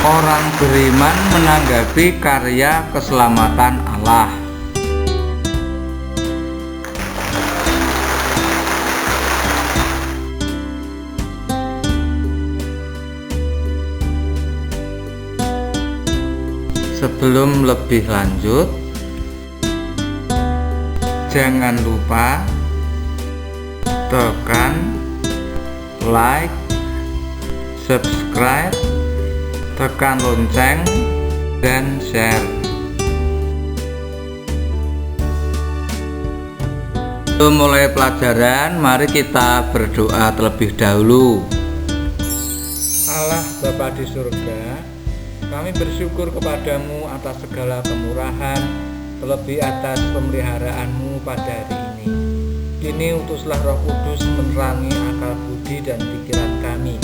Orang beriman menanggapi karya keselamatan Allah. Sebelum lebih lanjut, jangan lupa tekan like, subscribe, tekan lonceng, dan share. Sebelum mulai pelajaran, mari kita berdoa terlebih dahulu. Allah Bapa di surga, kami bersyukur kepadamu atas segala kemurahan, terlebih atas pemeliharaanmu pada hari ini. Kini utuslah Roh Kudus menerangi akal budi dan pikiran kami,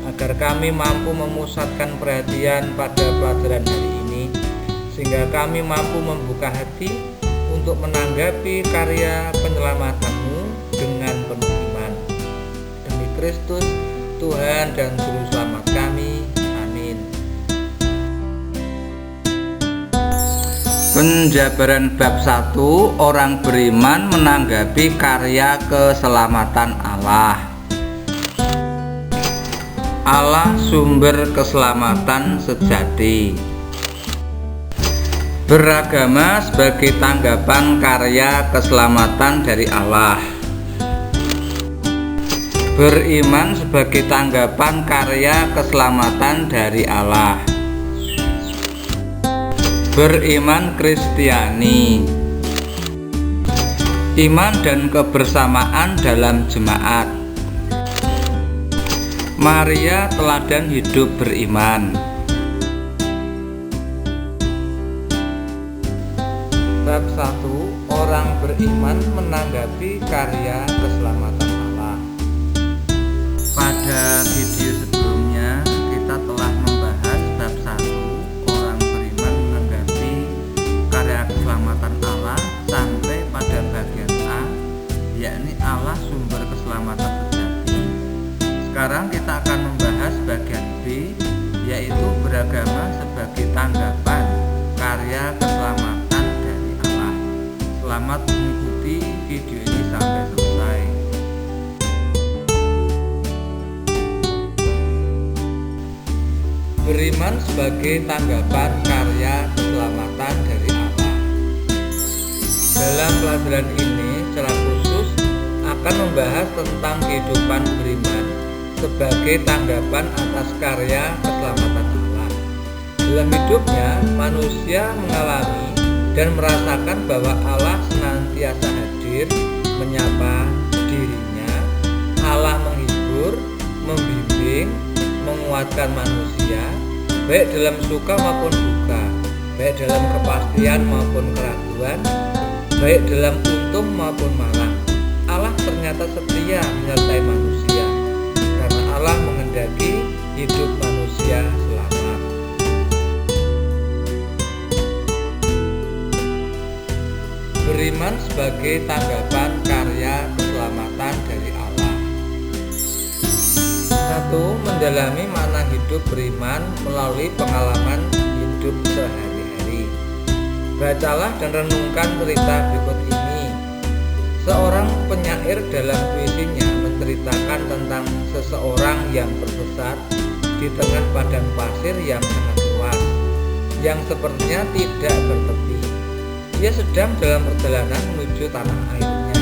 agar kami mampu memusatkan perhatian pada pelajaran hari ini, sehingga kami mampu membuka hati untuk menanggapi karya penyelamatanmu dengan penuh iman. Demi Kristus, Tuhan dan Juru Selamat kami. Amin. Penjabaran bab 1, orang beriman menanggapi karya keselamatan Allah. Allah sumber keselamatan sejati. Beragama sebagai tanggapan karya keselamatan dari Allah. Beriman sebagai tanggapan karya keselamatan dari Allah. Beriman Kristiani. Iman dan kebersamaan dalam jemaat. Maria teladan hidup beriman. Bab 1, orang beriman menanggapi karya keselamatan Allah. Pada video sebelumnya kita telah membahas bab 1, orang beriman menanggapi karya keselamatan Allah, sampai pada bagian A, yakni Allah sumber keselamatan sejati. Sekarang kita akan membahas bagian B, yaitu beragama sebagai tanggapan karya keselamatan dari Allah. Selamat mengikuti video ini sampai selesai. Beriman sebagai tanggapan karya keselamatan dari Allah. Dalam pelajaran ini secara khusus akan membahas tentang kehidupan beriman sebagai tanggapan atas karya keselamatan Allah. Dalam hidupnya, manusia mengalami dan merasakan bahwa Allah senantiasa hadir, menyapa dirinya. Allah menghibur, membimbing, menguatkan manusia, baik dalam suka maupun duka, baik dalam kepastian maupun keraguan, baik dalam untung maupun malang. Allah ternyata setia menyertai manusia, karena Allah menghendaki hidup manusia selamat. Beriman sebagai tanggapan karya keselamatan dari Allah. 1. Mendalami makna hidup beriman melalui pengalaman hidup sehari-hari. Bacalah dan renungkan cerita berikut ini. Seorang penyair dalam puisinya menceritakan tentang seseorang yang tersesat di tengah padang pasir yang sangat luas, yang sepertinya tidak bertepi. Dia sedang dalam perjalanan menuju tanah airnya.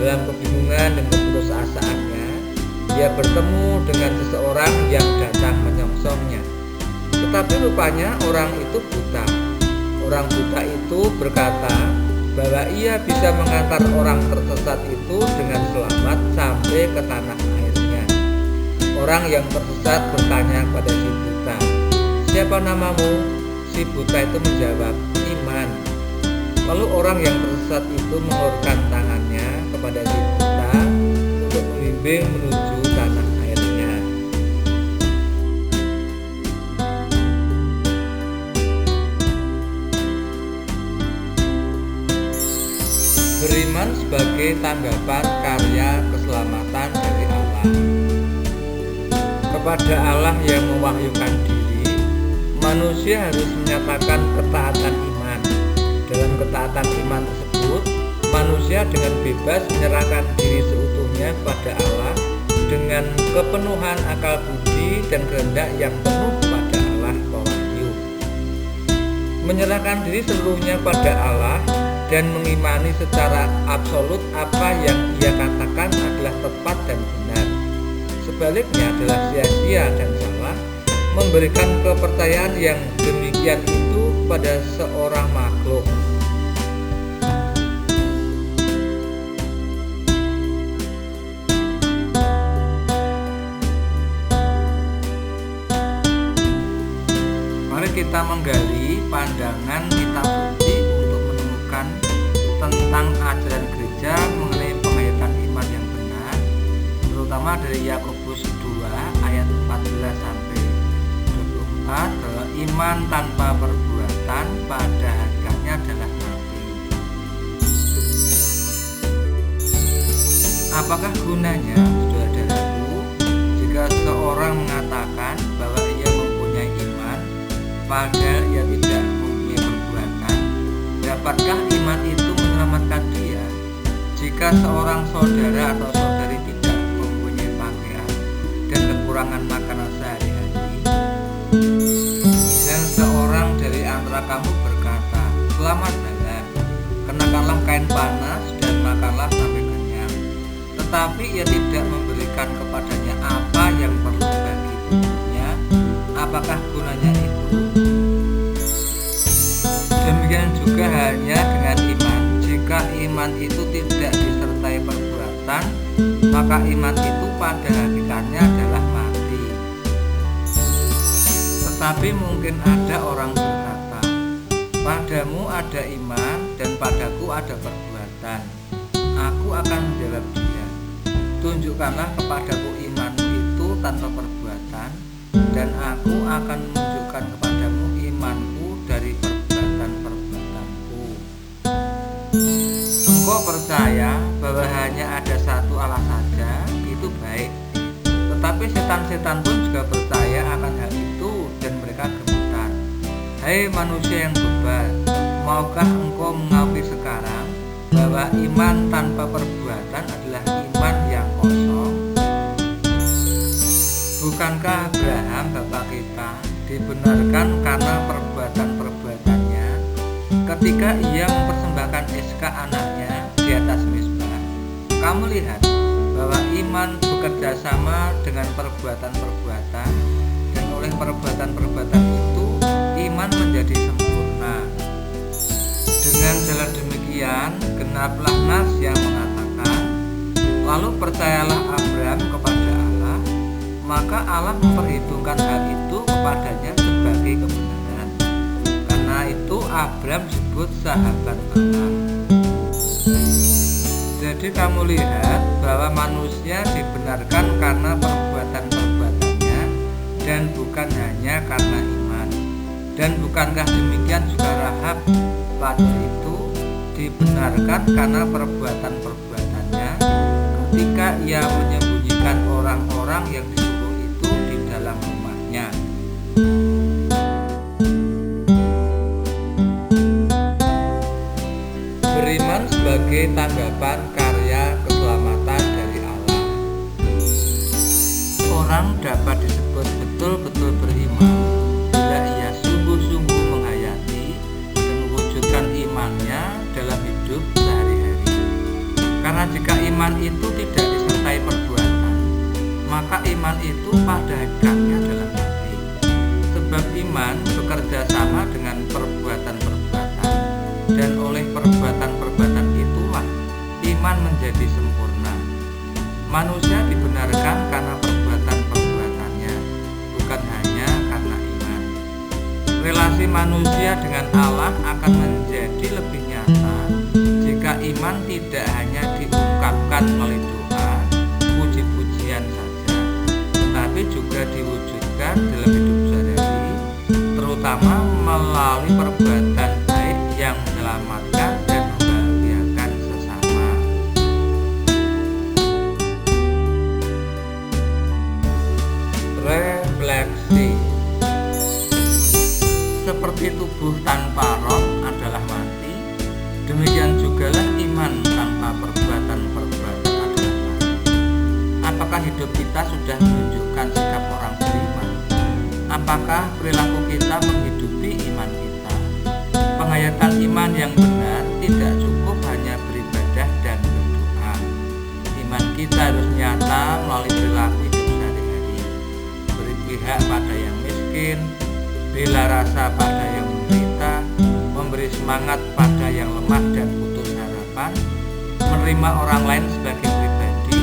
Dalam kebingungan dan keputusasaannya, dia bertemu dengan seseorang yang datang menyongsongnya. Tetapi rupanya orang itu buta. Orang buta itu berkata bahwa ia bisa mengantar orang tersesat itu dengan selamat sampai ke tanah airnya. Orang yang tersesat bertanya kepada si buta, "Siapa namamu?" Si buta itu menjawab, "Iman." Lalu orang yang tersesat itu mengulurkan tangannya kepada si buta untuk membimbing menuju tanah airnya. Beriman sebagai tanggapan karya keselamatan dari Allah. Kepada Allah yang mewahyukan diri manusia harus menyatakan ketaatan iman. Dalam ketaatan iman tersebut, manusia dengan bebas menyerahkan diri seutuhnya kepada Allah dengan kepenuhan akal budi dan kehendak yang penuh pada Allah Wahyu. Menyerahkan diri seluruhnya pada Allah dan mengimani secara absolut apa yang ia katakan adalah tepat dan benar. Sebaliknya adalah sia-sia dan salah memberikan kepercayaan yang demikian itu pada seorang makhluk. Mari kita menggali pandangan kitab suci untuk menemukan tentang ajaran gereja mengenai penghayatan iman yang benar, terutama dari Yakobus 2 ayat 14 sampai 24, bahwa iman tanpa perbuatan pada hakikatnya adalah mati. Apakah gunanya, saudara-saudaraku, jika seorang mengatakan bahwa ia mempunyai iman padahal ia tidak mempunyai perbuatan? Dapatkah iman itu menyelamatkan dia? Jika seorang saudara atau saudari tidak mempunyai pakaian dan kekurangan makanan sehari-hari, dan seorang dari antara kamu berkata, "Selamat jalan, kenakanlah kain panas dan makanlah sampai kenyang," tetapi ia tidak memberikan kepadanya apa yang perlu bagi tubuhnya, apakah gunanya itu? Demikian juga halnya dengan iman. Jika iman itu tidak disertai perbuatan, maka iman itu pada hakikatnya adalah mati. Tetapi mungkin ada orang berkata, "Padamu ada iman dan padaku ada perbuatan." Aku akan menjawab dia, "Tunjukkanlah kepadaku imanmu itu tanpa perbuatan, dan aku akan menunjukkan kepadamu imanku dari perbuatan-perbuatanku." Engkau percaya bahwa hanya ada satu Allah saja, itu baik. Tetapi setan-setan pun juga percaya akan hal itu dan mereka gemetar. Hai manusia yang bebal, maukah engkau mengakui sekarang bahwa iman tanpa perbuatan adalah iman yang kosong? Bukankah Abraham bapak kita dibenarkan karena perbuatan-perbuatannya ketika ia mempersembahkan Iskak anaknya di atas mezbah? Kamu lihat bahwa iman bekerja sama dengan perbuatan-perbuatan, dan oleh perbuatan-perbuatan itu iman menjadi sempurna. Dengan jalan demikian genaplah nas yang mengatakan, "Lalu percayalah Abraham kepada Allah, maka Allah memperhitungkan hal itu kepadanya sebagai kebenaran." Karena itu Abraham disebut sahabat Allah. Jadi kamu lihat bahwa manusia dibenarkan karena perbuatan-perbuatannya dan bukan hanya karena iman. Dan bukankah demikian juga Rahab pelacur itu dibenarkan karena perbuatan-perbuatannya ketika ia menyembunyikan orang-orang yang disuruh itu di dalam rumahnya. Beriman sebagai tanggapan karya keselamatan dari Allah. Orang dapat disebut betul-betul beriman bila ia sungguh-sungguh menghayati dan mewujudkan imannya dalam hidup sehari-hari. Karena jika iman itu tidak disertai perbuatan, maka iman itu pada hakikatnya adalah mati. Sebab iman bekerja sama dengan perbuatan-perbuatan, dan oleh perbuatan-perbuatan itulah iman menjadi sempurna. Manusia dibenarkan karena perbuatan-perbuatannya, bukan hanya karena iman. Relasi manusia dengan Allah akan menjadi lebih nyata jika iman tidak hanya diungkapkan melalui doa, puji-pujian saja, tetapi juga diwujudkan dalam hidup sehari-hari, terutama melalui perbuatan baik yang menyelamatkan dan membahagiakan sesama. Refleksi. Seperti tubuh tanpa roh adalah mati, demikian jugalah iman tanpa perbuatan-perbuatan adalah mati. Apakah hidup kita sudah menunjukkan sikap orang beriman? Apakah perilaku kita menghidupi iman kita? Penghayatan iman yang benar tidak cukup hanya beribadah dan berdoa. Iman kita harus nyata melalui perilaku hidup sehari-hari. Beri pihak pada yang miskin, bela rasa pada yang menderita, memberi semangat pada yang lemah dan putus harapan, menerima orang lain sebagai pribadi.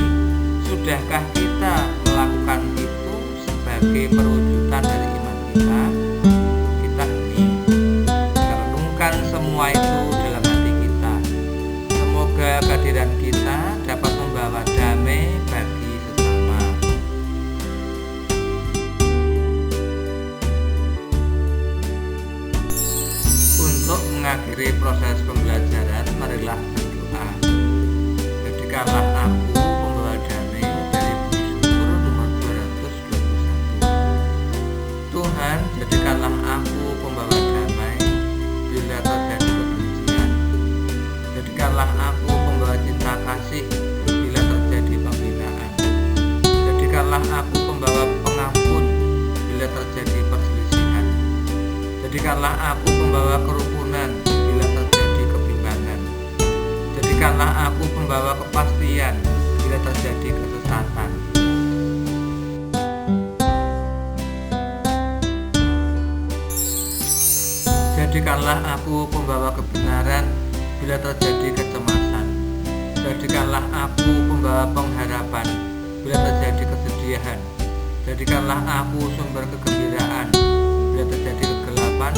Sudahkah kita melakukan itu sebagai perwujudan dari iman kita? Kita ini merenungkan semua itu dalam hati kita. Semoga kehadiran kita dapat membawa damai bagi sesama. Untuk mengakhiri proses pembelajaran, marilah berdoa. Jadikanlah aku pembawa damai dari buku syukur nomor 221. Tuhan, jadikanlah aku pembawa damai bila terjadi kebencian. Jadikanlah aku pembawa cinta kasih bila terjadi penghinaan. Jadikanlah aku pembawa pengampun bila terjadi perselisihan. Jadikanlah aku pembawa kerukunan bila terjadi kebimbangan. Jadikanlah aku pembawa kepastian bila terjadi kesesatan. Jadikanlah aku pembawa kebenaran bila terjadi kecemasan. Jadikanlah aku pembawa pengharapan bila terjadi kesedihan. Jadikanlah aku sumber kegembiraan bila terjadi kegelapan.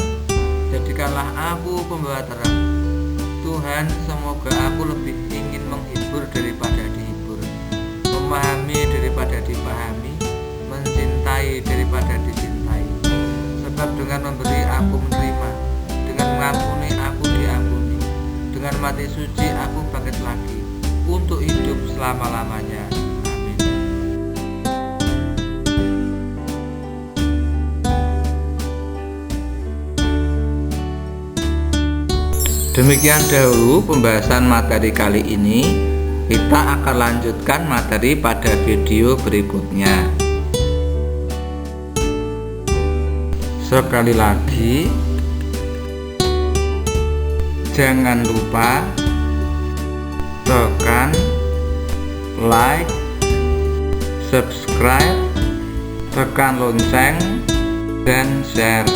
Jadikanlah aku pembawa terang. Tuhan, semoga aku lebih ingin menghibur daripada dihibur, memahami daripada dipahami, mencintai daripada dicintai. Sebab dengan memberi aku menerima, dengan mengampuni aku diampuni, dengan mati suci aku bangkit lagi untuk hidup selama-lamanya. Amin. Demikian dahulu pembahasan materi kali ini. Kita akan lanjutkan materi pada video berikutnya. Sekali lagi, jangan lupa tekan like, subscribe, tekan lonceng, dan share.